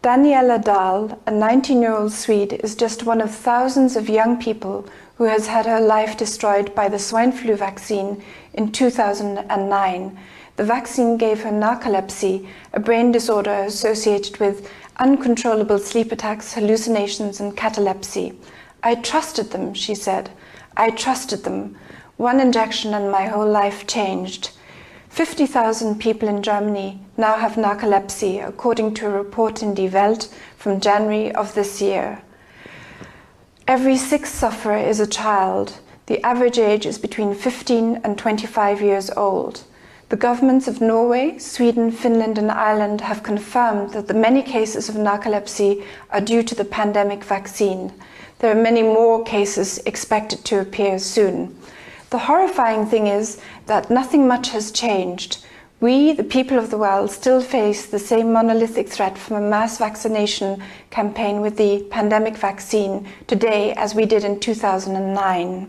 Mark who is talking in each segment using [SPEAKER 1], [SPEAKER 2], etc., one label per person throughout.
[SPEAKER 1] Daniela Dahl, a 19-year-old Swede, is just one of thousands of young people who has had her life destroyed by the swine flu vaccine in 2009. The vaccine gave her narcolepsy, a brain disorder associated with uncontrollable sleep attacks, hallucinations, and catalepsy. "I trusted them," she said. "I trusted them. One injection and my whole life changed." 50,000 people in Germany now have narcolepsy, according to a report in Die Welt from January of this year. Every sixth sufferer is a child. The average age is between 15 and 25 years old. The governments of Norway, Sweden, Finland, and Ireland have confirmed that the many cases of narcolepsy are due to the pandemic vaccine. There are many more cases expected to appear soon. The horrifying thing is that nothing much has changed. We, the people of the world, still face the same monolithic threat from a mass vaccination campaign with the pandemic vaccine today as we did in 2009.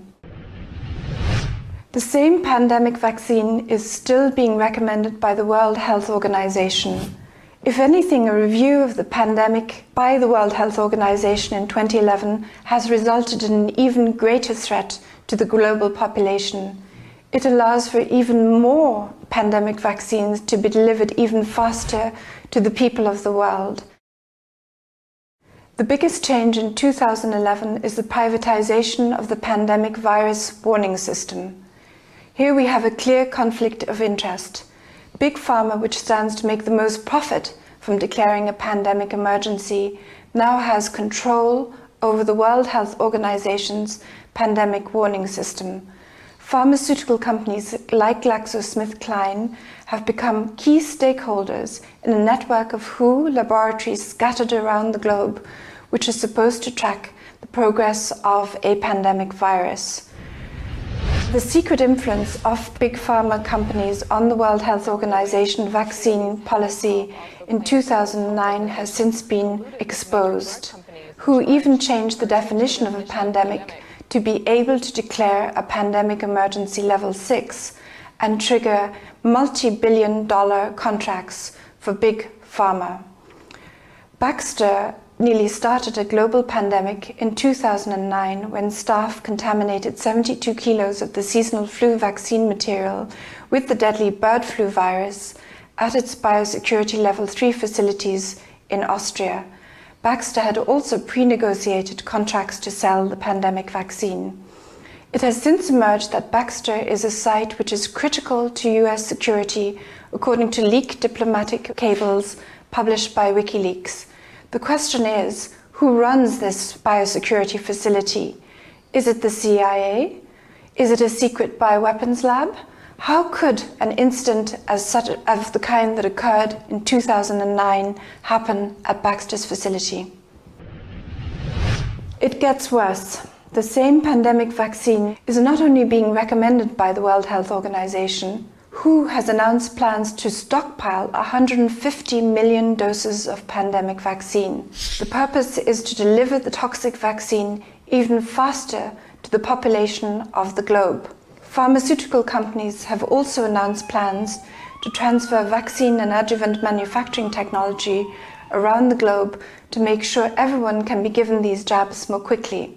[SPEAKER 1] The same pandemic vaccine is still being recommended by the World Health Organization. If anything, a review of the pandemic by the World Health Organization in 2011 has resulted in an even greater threat to the global population. It allows for even more pandemic vaccines to be delivered even faster to the people of the world. The biggest change in 2011 is the privatization of the pandemic virus warning system. Here we have a clear conflict of interest. Big Pharma, which stands to make the most profit from declaring a pandemic emergency, now has control over the World Health Organization's pandemic warning system. Pharmaceutical companies like GlaxoSmithKline have become key stakeholders in a network of WHO laboratories scattered around the globe, which is supposed to track the progress of a pandemic virus. The secret influence of big pharma companies on the World Health Organization vaccine policy in 2009 has since been exposed. WHO even changed the definition of a pandemic to be able to declare a pandemic emergency level 6 and trigger multi-billion-dollar contracts for big pharma. Baxter nearly started a global pandemic in 2009 when staff contaminated 72 kilos of the seasonal flu vaccine material with the deadly bird flu virus at its biosecurity level 3 facilities in Austria. Baxter had also pre-negotiated contracts to sell the pandemic vaccine. It has since emerged that Baxter is a site which is critical to US security, according to leaked diplomatic cables published by WikiLeaks. The question is, who runs this biosecurity facility? Is it the CIA? Is it a secret bioweapons lab? How could an incident of the kind that occurred in 2009 happen at Baxter's facility? It gets worse. The same pandemic vaccine is not only being recommended by the World Health Organization, WHO has announced plans to stockpile 150 million doses of pandemic vaccine. The purpose is to deliver the toxic vaccine even faster to the population of the globe. Pharmaceutical companies have also announced plans to transfer vaccine and adjuvant manufacturing technology around the globe to make sure everyone can be given these jabs more quickly.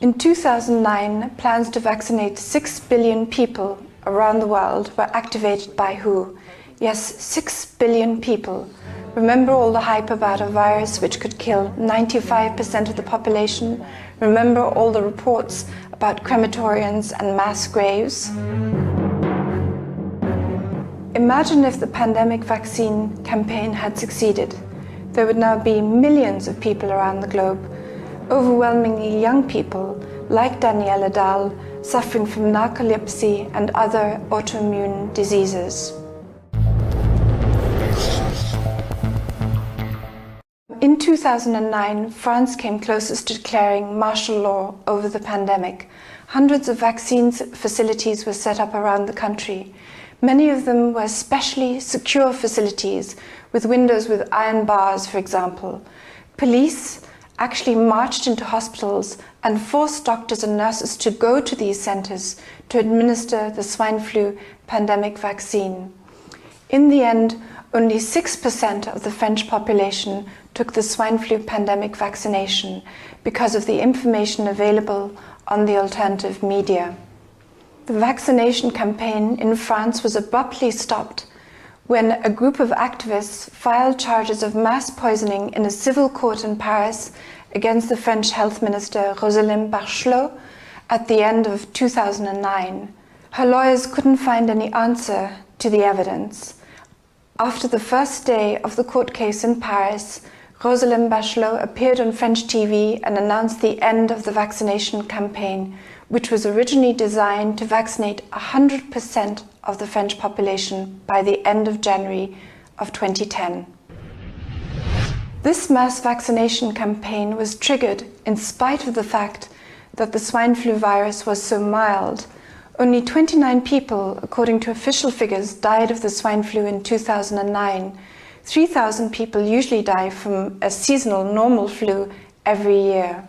[SPEAKER 1] In 2009, plans to vaccinate 6 billion people around the world were activated by WHO. Yes, 6 billion people. Remember all the hype about a virus which could kill 95% of the population? Remember all the reports about crematoriums and mass graves? Imagine if the pandemic vaccine campaign had succeeded. There would now be millions of people around the globe, overwhelmingly young people like Daniela Dahl, suffering from narcolepsy and other autoimmune diseases. In 2009, France came closest to declaring martial law over the pandemic. Hundreds of vaccine facilities were set up around the country. Many of them were specially secure facilities with windows with iron bars, for example. Police actually marched into hospitals and forced doctors and nurses to go to these centers to administer the swine flu pandemic vaccine. In the end, only 6% of the French population took the swine flu pandemic vaccination because of the information available on the alternative media. The vaccination campaign in France was abruptly stopped when a group of activists filed charges of mass poisoning in a civil court in Paris against the French health minister Roselyne Bachelot at the end of 2009. Her lawyers couldn't find any answer to the evidence. After the first day of the court case in Paris, Roselyne Bachelot appeared on French TV and announced the end of the vaccination campaign, which was originally designed to vaccinate 100% of the French population by the end of January of 2010. This mass vaccination campaign was triggered in spite of the fact that the swine flu virus was so mild. Only 29 people, according to official figures, died of the swine flu in 2009. 3,000 people usually die from a seasonal normal flu every year.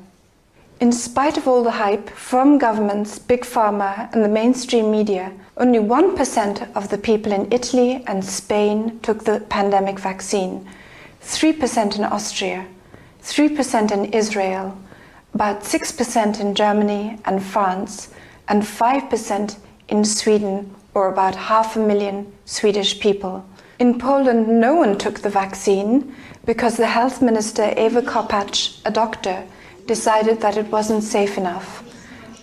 [SPEAKER 1] In spite of all the hype from governments, big pharma and the mainstream media, only 1% of the people in Italy and Spain took the pandemic vaccine, 3% in Austria, 3% in Israel, about 6% in Germany and France, and 5% in Sweden, or about 500,000 Swedish people. In Poland, no one took the vaccine because the health minister Eva Kopacz, a doctor, decided that it wasn't safe enough.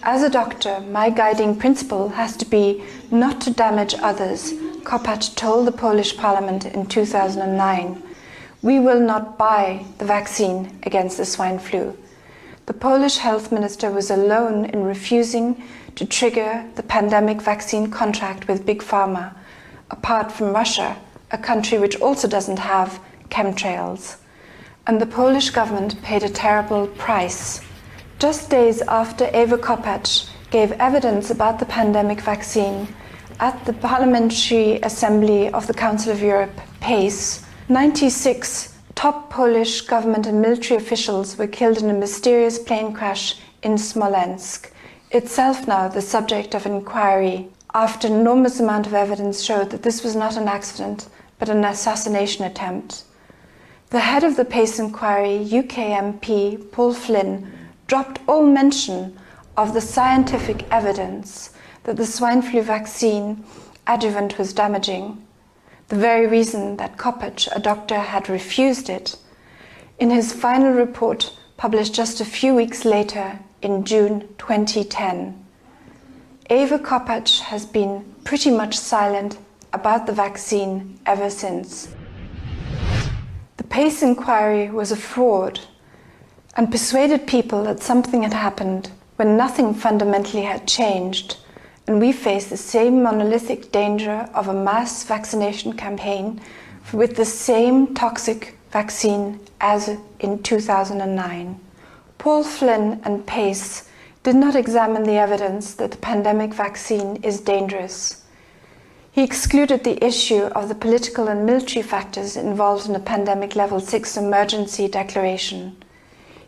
[SPEAKER 1] As a doctor, my guiding principle has to be not to damage others, Kopacz told the Polish parliament in 2009. We will not buy the vaccine against the swine flu. The Polish health minister was alone in refusing to trigger the pandemic vaccine contract with Big Pharma, apart from Russia, a country which also doesn't have chemtrails. And the Polish government paid a terrible price. Just days after Eva Kopacz gave evidence about the pandemic vaccine at the Parliamentary Assembly of the Council of Europe, PACE, 96 top Polish government and military officials were killed in a mysterious plane crash in Smolensk, itself now the subject of inquiry, after an enormous amount of evidence showed that this was not an accident, but an assassination attempt. The head of the PACE inquiry, UK MP Paul Flynn, dropped all mention of the scientific evidence that the swine flu vaccine adjuvant was damaging, the very reason that Kopacz, a doctor, had refused it. In his final report, published just a few weeks later, in June 2010, Eva Kopacz has been pretty much silent about the vaccine ever since. The PACE inquiry was a fraud and persuaded people that something had happened when nothing fundamentally had changed, and we face the same monolithic danger of a mass vaccination campaign with the same toxic vaccine as in 2009. Paul Flynn and PACE did not examine the evidence that the pandemic vaccine is dangerous. He excluded the issue of the political and military factors involved in a pandemic level 6 emergency declaration.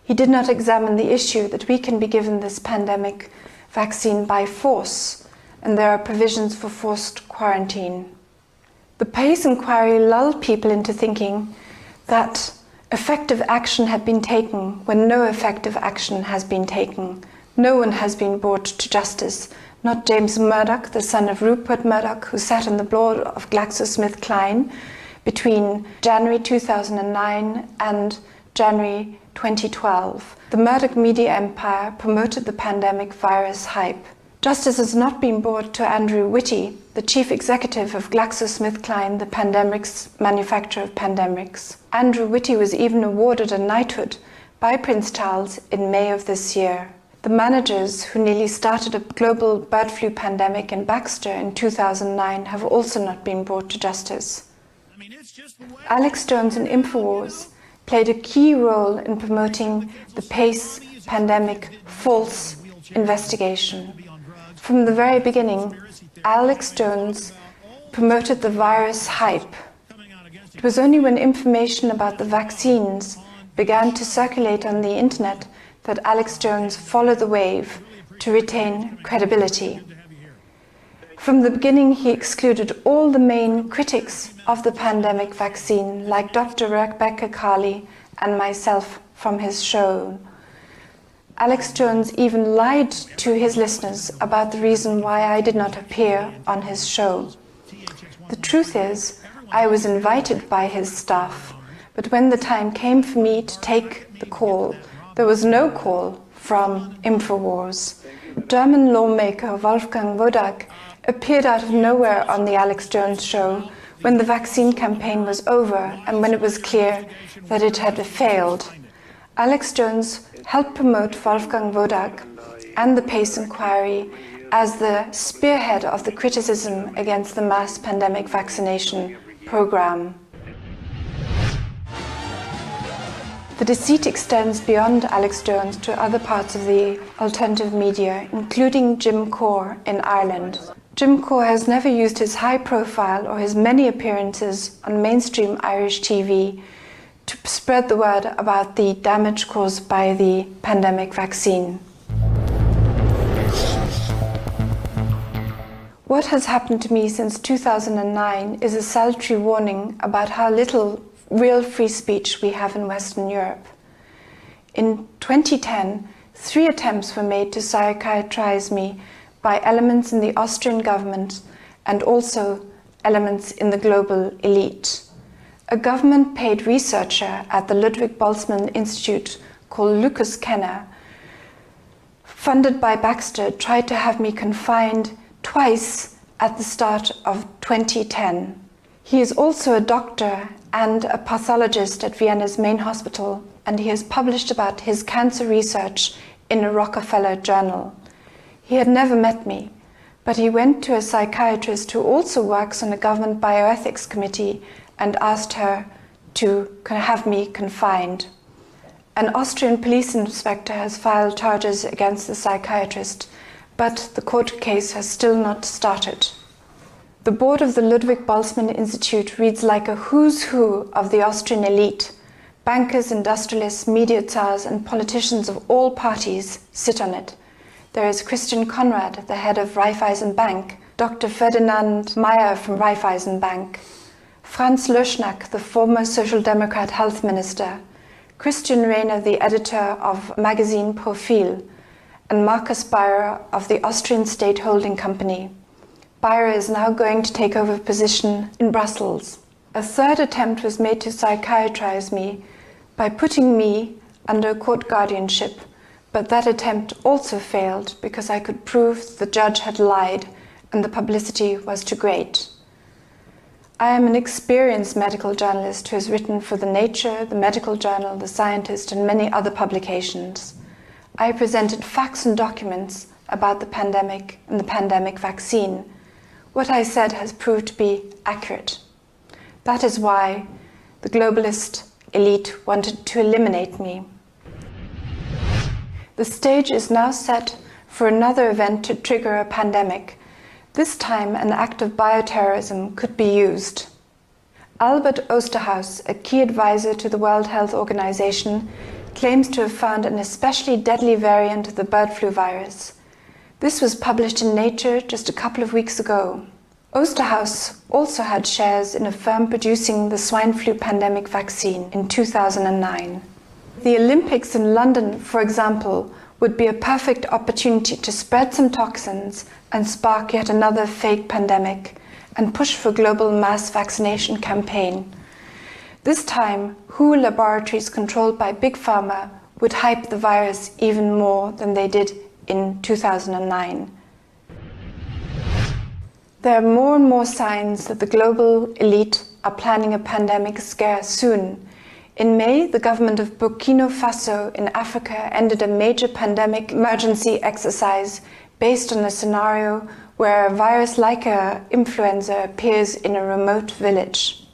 [SPEAKER 1] He did not examine the issue that we can be given this pandemic vaccine by force, and there are provisions for forced quarantine. The PACE inquiry lulled people into thinking that effective action had been taken when no effective action has been taken. No one has been brought to justice, not James Murdoch, the son of Rupert Murdoch, who sat on the board of GlaxoSmithKline between January 2009 and January 2012. The Murdoch media empire promoted the pandemic virus hype. Justice has not been brought to Andrew Whitty, the chief executive of GlaxoSmithKline, the pandemics manufacturer of pandemics. Andrew Whitty was even awarded a knighthood by Prince Charles in May of this year. The managers who nearly started a global bird flu pandemic in Baxter in 2009 have also not been brought to justice. Alex Jones and InfoWars played a key role in promoting the PACE pandemic false investigation. From the very beginning, Alex Jones promoted the virus hype. It was only when information about the vaccines began to circulate on the internet that Alex Jones followed the wave to retain credibility. From the beginning, he excluded all the main critics of the pandemic vaccine, like Dr. Rebecca Carley and myself, from his show. Alex Jones even lied to his listeners about the reason why I did not appear on his show. The truth is, I was invited by his staff, but when the time came for me to take the call, there was no call from InfoWars. German lawmaker Wolfgang Wodak appeared out of nowhere on the Alex Jones show when the vaccine campaign was over and when it was clear that it had failed. Alex Jones helped promote Wolfgang Wodak and the PACE inquiry as the spearhead of the criticism against the mass pandemic vaccination program. The deceit extends beyond Alex Jones to other parts of the alternative media, including Jim Core in Ireland. Jim Core has never used his high profile or his many appearances on mainstream Irish TV to spread the word about the damage caused by the pandemic vaccine. What has happened to me since 2009 is a salutary warning about how little real free speech we have in Western Europe. In 2010, 3 attempts were made to psychiatrize me by elements in the Austrian government and also elements in the global elite. A government-paid researcher at the Ludwig Boltzmann Institute called Lucas Kenner, funded by Baxter, tried to have me confined twice at the start of 2010. He is also a doctor and a pathologist at Vienna's main hospital, and he has published about his cancer research in a Rockefeller journal. He had never met me, but he went to a psychiatrist who also works on a government bioethics committee and asked her to have me confined. An Austrian police inspector has filed charges against the psychiatrist, but the court case has still not started. The board of the Ludwig Boltzmann Institute reads like a who's who of the Austrian elite. Bankers, industrialists, media tsars, and politicians of all parties sit on it. There is Christian Konrad, the head of Raiffeisen Bank, Dr. Ferdinand Meyer from Raiffeisen Bank, Franz Löschnack, the former Social Democrat health minister, Christian Rehner, the editor of magazine Profil, and Markus Bayer of the Austrian State Holding Company. Bayer is now going to take over position in Brussels. A third attempt was made to psychiatrize me by putting me under court guardianship, but that attempt also failed because I could prove the judge had lied and the publicity was too great. I am an experienced medical journalist who has written for the Nature, the Medical Journal, the Scientist, and many other publications. I presented facts and documents about the pandemic and the pandemic vaccine. What I said has proved to be accurate. That is why the globalist elite wanted to eliminate me. The stage is now set for another event to trigger a pandemic. This time, an act of bioterrorism could be used. Albert Osterhaus, a key advisor to the World Health Organization, claims to have found an especially deadly variant of the bird flu virus. This was published in Nature just a couple of weeks ago. Osterhaus also had shares in a firm producing the swine flu pandemic vaccine in 2009. The Olympics in London, for example, would be a perfect opportunity to spread some toxins and spark yet another fake pandemic and push for a global mass vaccination campaign. This time, WHO laboratories controlled by Big Pharma would hype the virus even more than they did in 2009. There are more and more signs that the global elite are planning a pandemic scare soon. In May, the government of Burkina Faso in Africa ended a major pandemic emergency exercise based on a scenario where a virus like influenza appears in a remote village.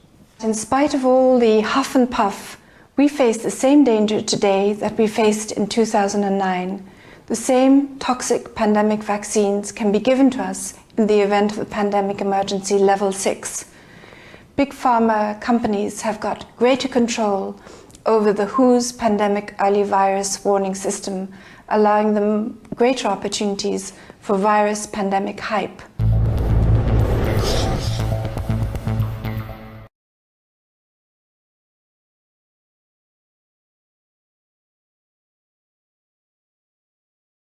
[SPEAKER 1] In spite of all the huff and puff, we face the same danger today that we faced in 2009. The same toxic pandemic vaccines can be given to us in the event of a pandemic emergency level 6. Big pharma companies have got greater control over the WHO's pandemic early virus warning system, allowing them greater opportunities for virus pandemic hype.